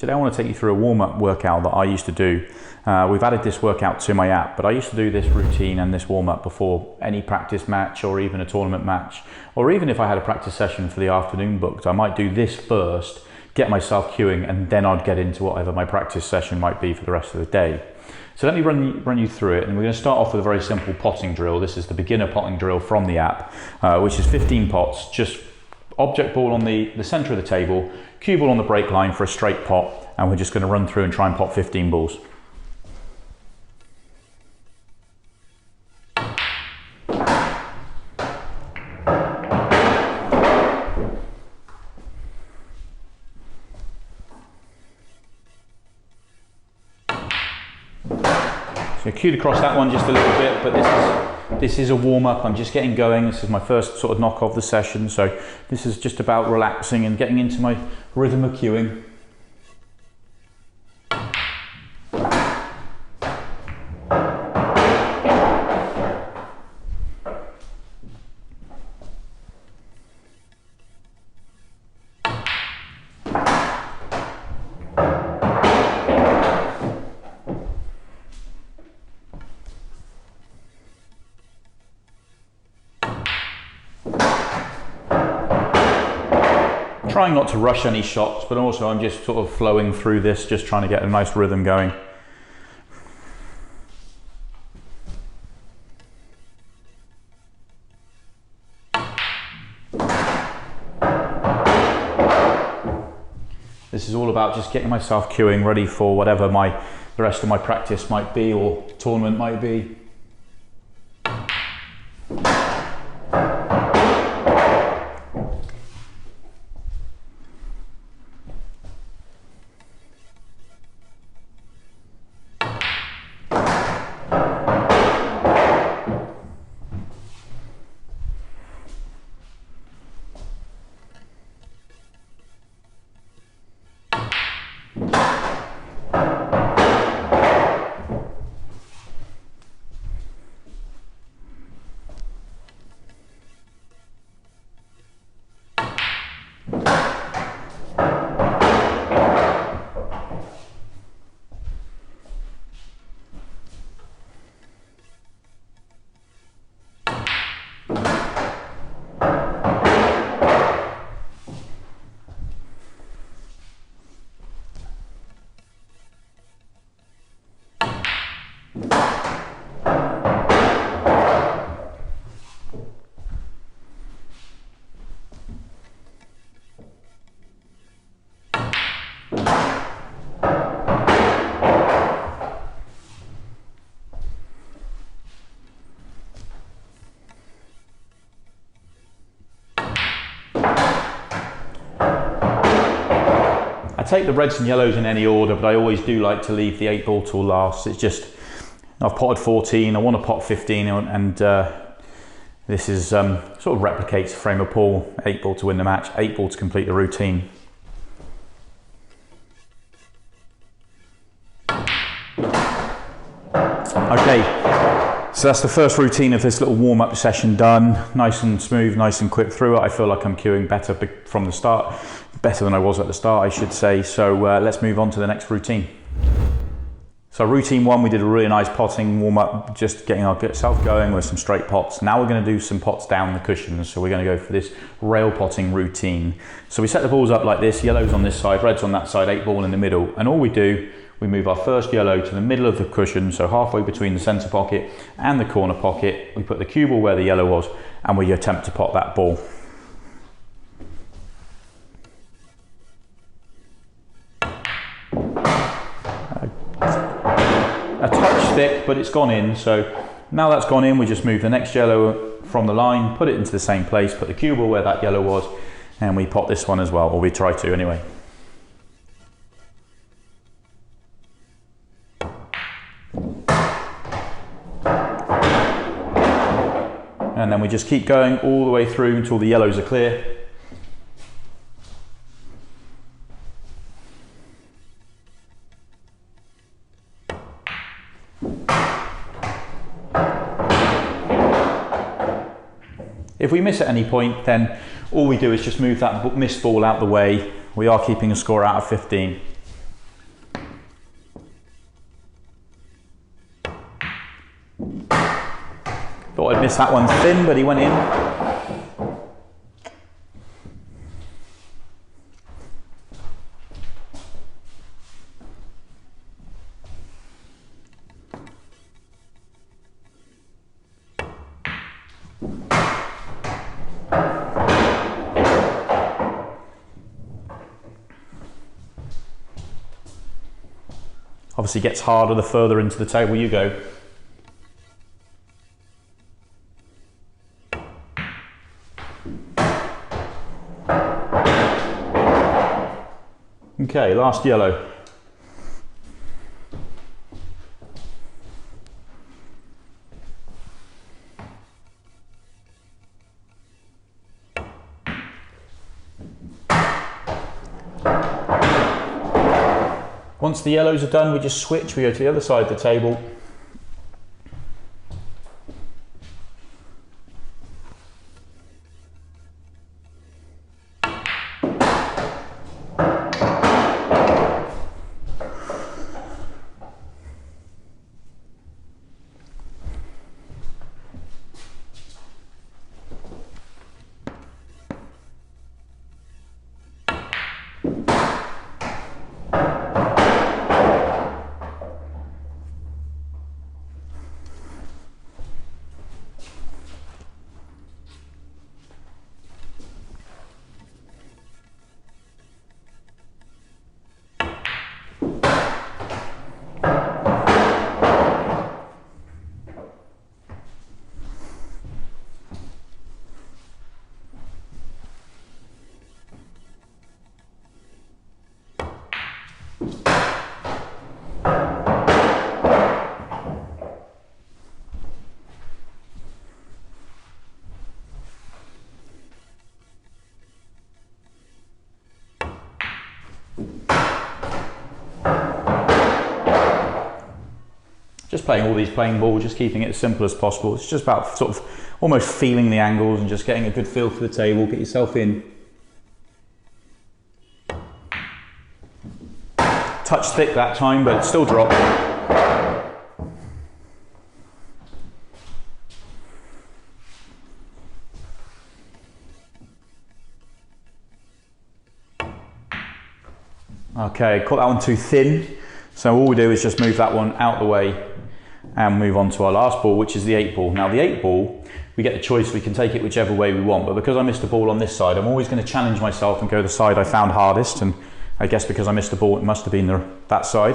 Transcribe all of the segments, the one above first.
Today I want to take you through a warm-up workout that I used to do. We've added this workout to my app, but I used to do this routine and this warm-up before any practice match or even a tournament match, or even if I had a practice session for the afternoon booked, I might do this first, get myself cueing, and then I'd get into whatever my practice session might be for the rest of the day. So let me run you through it, and we're going to start off with a very simple potting drill. This is the beginner potting drill from the app, which is 15 pots, just object ball on the center of the table, cue ball on the break line for a straight pot, and we're just going to run through and try and pot 15 balls. So cued across that one just a little bit, but this is a warm-up. I'm just getting going. This is my first sort of knock of the session, so this is just about relaxing and getting into my rhythm of cueing. Trying not to rush any shots, but also I'm just sort of flowing through this, just trying to get a nice rhythm going. This is all about just getting myself cueing, ready for whatever the rest of my practice might be or tournament might be. I take the reds and yellows in any order, but I always do like to leave the 8 ball till last. It's just, I've potted 14, I want to pot 15, and this is sort of replicates frame of paw, 8 ball to win the match, 8 ball to complete the routine. Okay, so that's the first routine of this little warm-up session done. Nice and smooth, nice and quick through it. I feel like I'm cueing better from the start, better than I was at the start, I should say. So let's move on to the next routine. So routine 1, we did a really nice potting warm-up, just getting ourselves going with some straight pots. Now we're going to do some pots down the cushions. So we're going to go for this rail potting routine. So we set the balls up like this, yellows on this side, reds on that side, 8 ball in the middle. And all we do, we move our first yellow to the middle of the cushion, so halfway between the center pocket and the corner pocket. We put the cue ball where the yellow was, and we attempt to pot that ball. A touch thick, but it's gone in. So now that's gone in, we just move the next yellow from the line, put it into the same place, put the cue ball where that yellow was, and we pot this one as well, or we try to anyway. And then we just keep going all the way through until the yellows are clear. If we miss at any point, then all we do is just move that missed ball out the way. We are keeping a score out of 15. Missed that one thin, but he went in. Obviously gets harder the further into the table you go. Okay, last yellow. Once the yellows are done, we just switch, we go to the other side of the table. Just playing all these plain balls, just keeping it as simple as possible. It's just about sort of almost feeling the angles and just getting a good feel for the table. Get yourself in. Touch thick that time, but it's still dropped. Okay, caught that one too thin. So all we do is just move that one out the way and move on to our last ball, which is the 8 ball. Now the 8 ball, we get the choice, we can take it whichever way we want, but because I missed a ball on this side, I'm always going to challenge myself and go the side I found hardest, and I guess because I missed a ball, it must have been that side.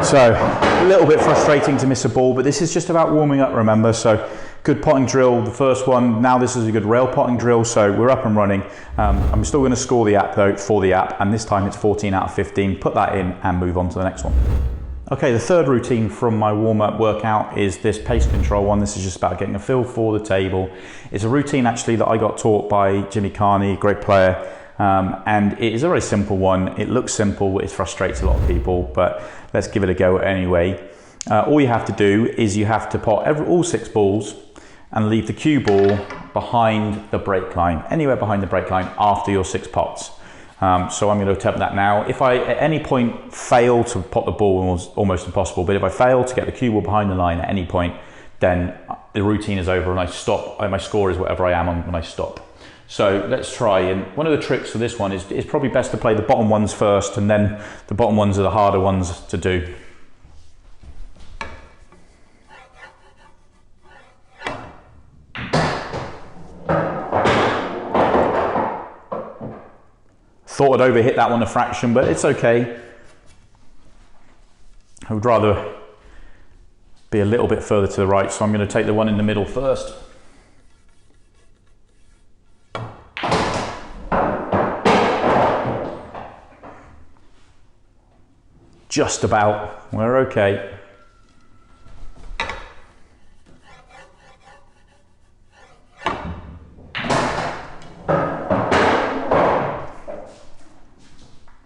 So, a little bit frustrating to miss a ball, but this is just about warming up, remember? So, good potting drill, the first one. Now this is a good rail potting drill, so we're up and running. I'm still going to score the app though, for the app, and this time it's 14 out of 15. Put that in and move on to the next one. Okay, the third routine from my warm-up workout is this pace control one. This is just about getting a feel for the table. It's a routine actually that I got taught by Jimmy Carney, a great player. And it is a very simple one. It looks simple, it frustrates a lot of people, but let's give it a go anyway. All you have to do is you have to pot all 6 balls and leave the cue ball behind the break line, anywhere behind the break line after your 6 pots. So I'm going to attempt that now. If I at any point fail to pot the ball, it's almost impossible, but if I fail to get the cue ball behind the line at any point, then the routine is over and I stop. My score is whatever I am on when I stop. So let's try, and one of the tricks for this one is it's probably best to play the bottom ones first, and then the bottom ones are the harder ones to do. Thought I'd overhit that one a fraction, but it's okay. I would rather be a little bit further to the right, so I'm going to take the one in the middle first. Just about, we're okay.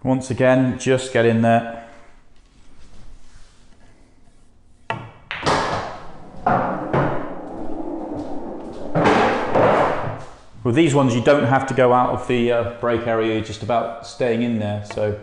Once again, just get in there. With these ones, you don't have to go out of the break area, you're just about staying in there, so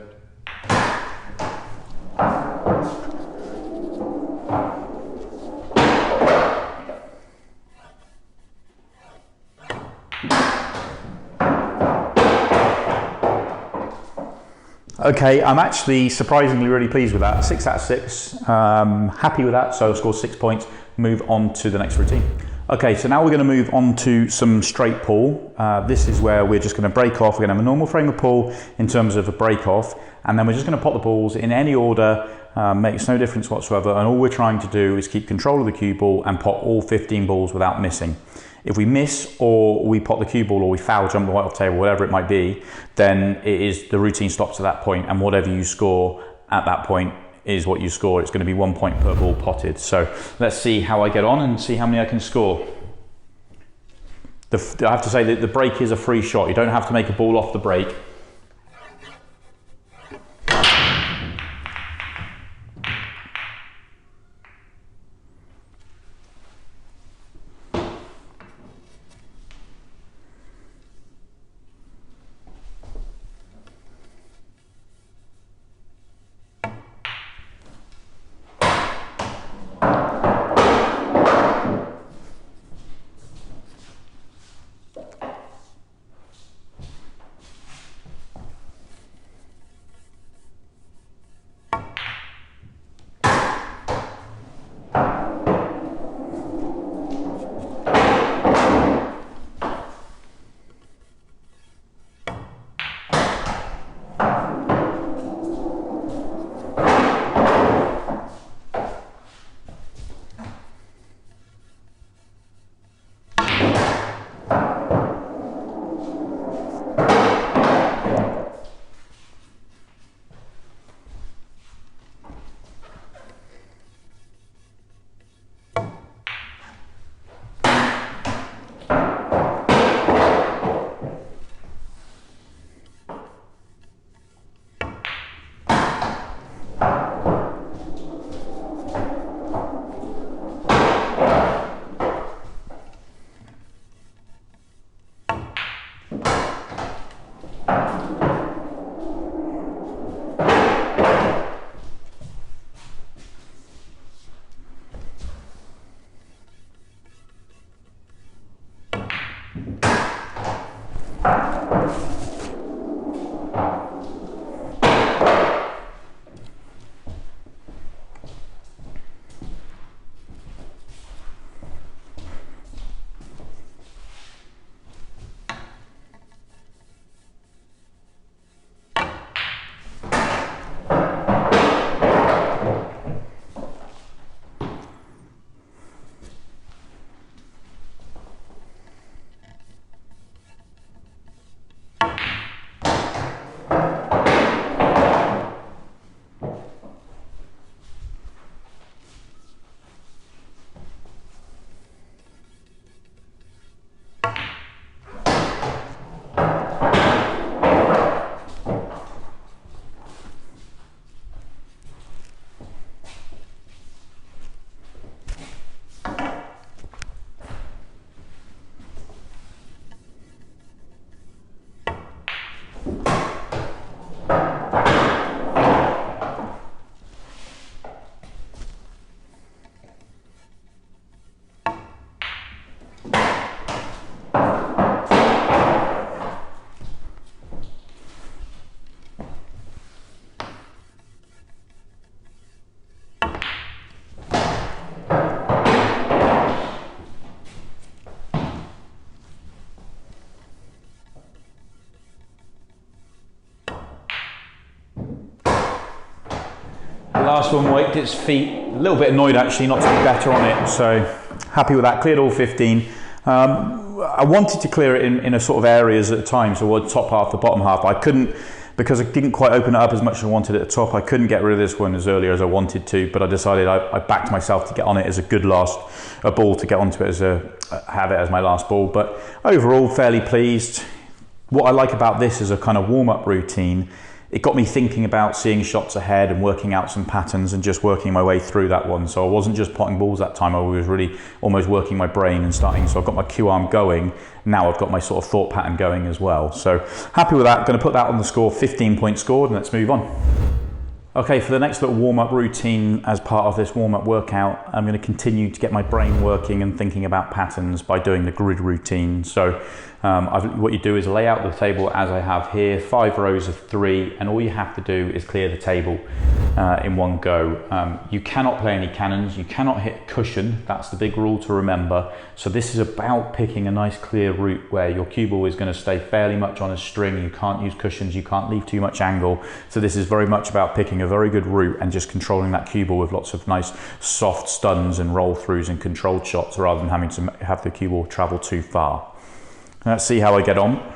Okay, I'm actually surprisingly really pleased with that. 6 out of 6, happy with that. So I'll score 6 points, move on to the next routine. Okay, so now we're going to move on to some straight pull. This is where we're just going to break off. We're going to have a normal frame of pull in terms of a break off, and then we're just going to pop the balls in any order. Makes no difference whatsoever, and all we're trying to do is keep control of the cue ball and pot all 15 balls without missing. If we miss, or we pot the cue ball, or we foul jump the white off the table, whatever it might be, then the routine stops at that point, and whatever you score at that point is what you score. It's going to be 1 point per ball potted. So let's see how I get on and see how many I can score. I have to say that the break is a free shot. You don't have to make a ball off the break. Last one waked its feet, a little bit annoyed actually not to be better on it, so happy with that, cleared all 15. I wanted to clear it in a sort of areas at a time, so the top half, the bottom half. I couldn't, because I didn't quite open it up as much as I wanted at the top, I couldn't get rid of this one as earlier as I wanted to, but I decided I backed myself to get on it as a good a ball to get onto it, have it as my last ball. But overall, fairly pleased. What I like about this is a kind of warm-up routine. It got me thinking about seeing shots ahead and working out some patterns and just working my way through that one. So I wasn't just potting balls that time, I was really almost working my brain and starting. So I've got my cue arm going, now I've got my sort of thought pattern going as well. So happy with that, going to put that on the score, 15 points scored, and let's move on. Okay, for the next little warm-up routine as part of this warm-up workout, I'm going to continue to get my brain working and thinking about patterns by doing the grid routine. So What you do is lay out the table as I have here, 5 rows of 3, and all you have to do is clear the table in one go. You cannot play any cannons, you cannot hit cushion, that's the big rule to remember. So this is about picking a nice clear route where your cue ball is going to stay fairly much on a string. You can't use cushions, you can't leave too much angle. So this is very much about picking a very good route and just controlling that cue ball with lots of nice soft stuns and roll throughs and controlled shots rather than having to have the cue ball travel too far. Let's see how I get on.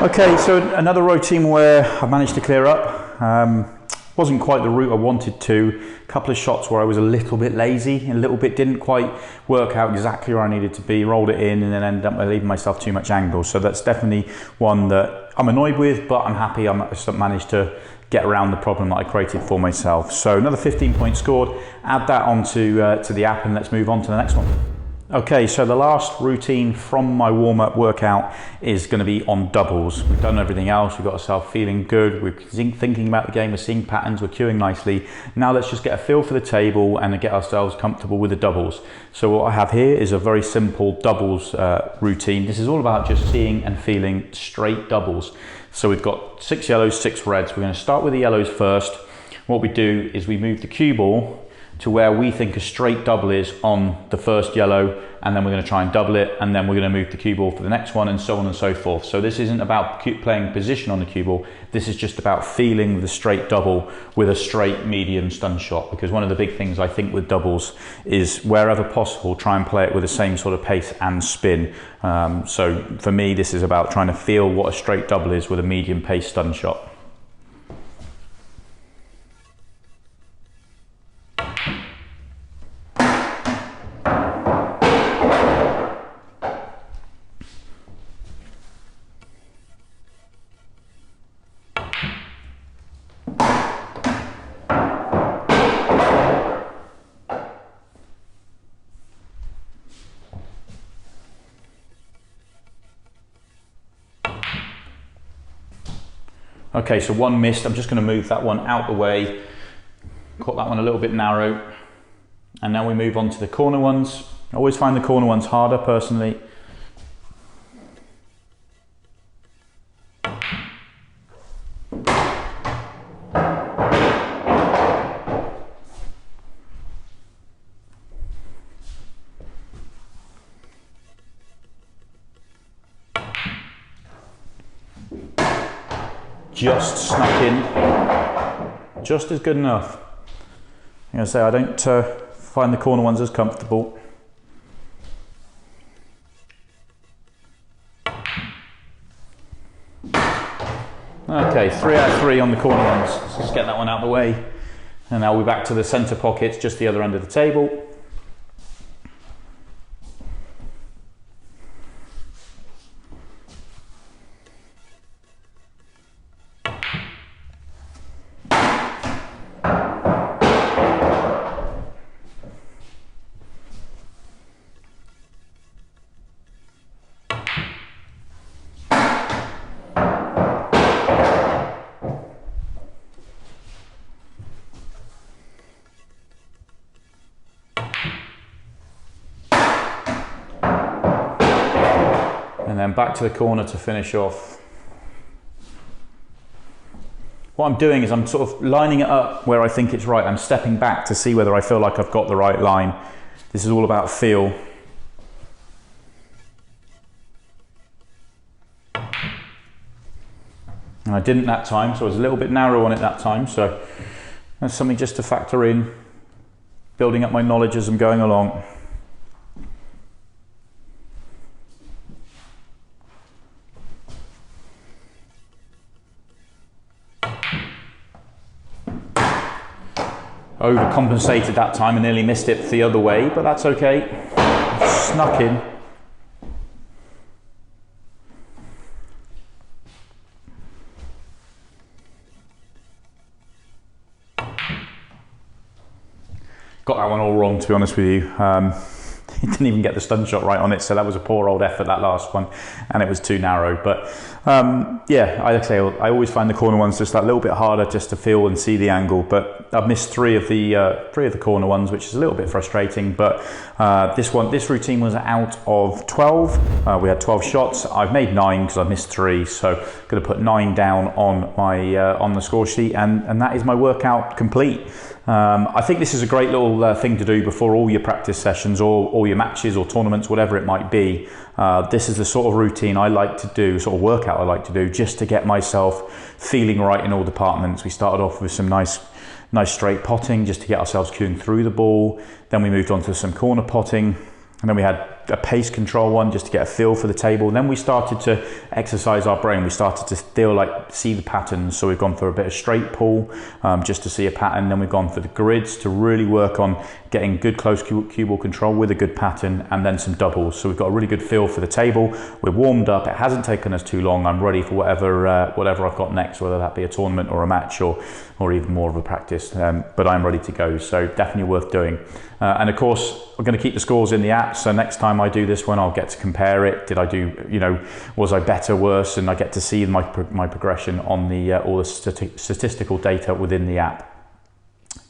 Okay, so another routine where I managed to clear up. Wasn't quite the route I wanted to. A couple of shots where I was a little bit lazy, a little bit didn't quite work out exactly where I needed to be, rolled it in and then ended up leaving myself too much angle. So that's definitely one that I'm annoyed with, but I'm happy I managed to get around the problem that I created for myself. So another 15 points scored, add that onto to the app and let's move on to the next one. Okay, so the last routine from my warm-up workout is going to be on doubles. We've done everything else, we've got ourselves feeling good, we're thinking about the game, we're seeing patterns, we're cueing nicely. Now let's just get a feel for the table and get ourselves comfortable with the doubles. So what I have here is a very simple doubles routine. This is all about just seeing and feeling straight doubles. So we've got 6 yellows, 6 reds. We're going to start with the yellows first. What we do is we move the cue ball to where we think a straight double is on the first yellow, and then we're going to try and double it, and then we're going to move the cue ball for the next one, and so on and so forth. So this isn't about playing position on the cue ball, this is just about feeling the straight double with a straight medium stun shot, because one of the big things I think with doubles is wherever possible try and play it with the same sort of pace and spin. So for me this is about trying to feel what a straight double is with a medium pace stun shot. Okay, so one missed. I'm just going to move that one out the way, cut that one a little bit narrow, and now we move on to the corner ones. I always find the corner ones harder personally. just snuck in, just as good enough. I'm going to say I don't find the corner ones as comfortable. Okay, 3 out of 3 on the corner ones. Let's just get that one out of the way. And now we're back to the centre pockets, just the other end of the table. And then back to the corner to finish off. What I'm doing is I'm sort of lining it up where I think it's right. I'm stepping back to see whether I feel like I've got the right line. This is all about feel. And I didn't that time, so I was a little bit narrow on it that time. So that's something just to factor in, building up my knowledge as I'm going along. Overcompensated that time and nearly missed it the other way, but that's okay. Snuck in. Got that one all wrong, to be honest with you. He didn't even get the stun shot right on it, so that was a poor old effort, that last one, and it was too narrow. But yeah, like I say, I always find the corner ones just that little bit harder just to feel and see the angle. But I've missed three of the corner ones, which is a little bit frustrating. But this routine was out of 12. We had 12 shots. I've made 9 because I missed 3, so I'm going to put 9 down on my on the score sheet, and that is my workout complete. I think this is a great little thing to do before all your practice sessions or all your matches or tournaments, whatever it might be. This is the sort of routine I like to do, sort of workout I like to do, just to get myself feeling right in all departments. We started off with some nice straight potting, just to get ourselves cueing through the ball. Then we moved on to some corner potting, and then we had a pace control one just to get a feel for the table. And then we started to exercise our brain. We started to feel like see the patterns. So we've gone for a bit of straight pull just to see a pattern. Then we've gone for the grids to really work on getting good close cue ball control with a good pattern, and then some doubles. So we've got a really good feel for the table. We're warmed up. It hasn't taken us too long. I'm ready for whatever I've got next, whether that be a tournament or a match or even more of a practice. But I'm ready to go. So definitely worth doing. And of course, we're going to keep the scores in the app. So next time I do this one, I'll get to compare it. Did I do, was I better, worse? And I get to see my progression on the all the statistical data within the app.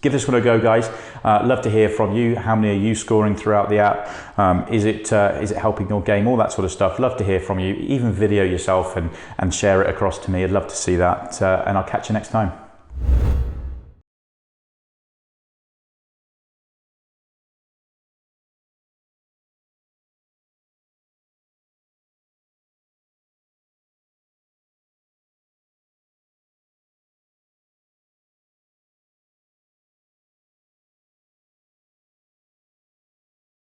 Give this one a go, guys. Love to hear from you. How many are you scoring throughout the app? Is it helping your game? All that sort of stuff. Love to hear from you. Even video yourself and share it across to me. I'd love to see that. And I'll catch you next time.